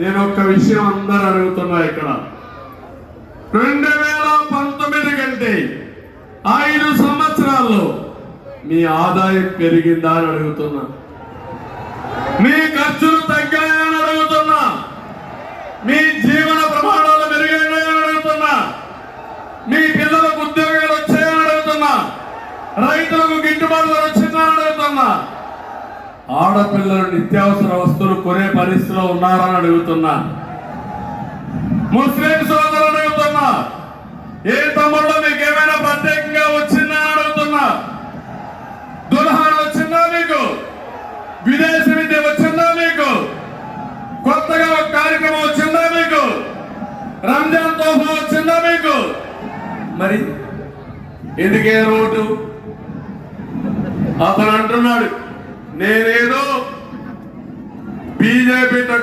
నేను ఒక్క విషయం అందరూ అడుగుతున్నా, ఇక్కడ 2019 కంటే 5 సంవత్సరాల్లో మీ ఆదాయం పెరిగిందా అని అడుగుతున్నా, మీ ఖర్చులు తగ్గాయని అడుగుతున్నా, మీ జీవన ప్రమాణాలు మెరుగైనాయని అడుగుతున్నా, మీ పిల్లలకు ఉద్యోగాలు వచ్చాయని అడుగుతున్నా, రైతులకు గిట్టుబాటు వచ్చిందని అడుగుతున్నా, ఆడపిల్లలు నిత్యావసర వస్తువులు కొనే పరిస్థితిలో ఉన్నారని అడుగుతున్నా, ముస్లిం సోదరులు అడుగుతున్నా, ఏ తమ్ముళ్ళు మీకు ఏమైనా ప్రత్యేకంగా వచ్చిందా అని అడుగుతున్నా, దుల్హాన్ వచ్చిందా మీకు, విదేశీ విద్య వచ్చిందా మీకు, కొత్తగా ఒక కార్యక్రమం వచ్చిందా మీకు, రంజాన్ తోఫా వచ్చిందా మీకు? మరి ఎందుకే రోడ్డు? అతను అంటున్నాడు నేనేదో బీజేపీతో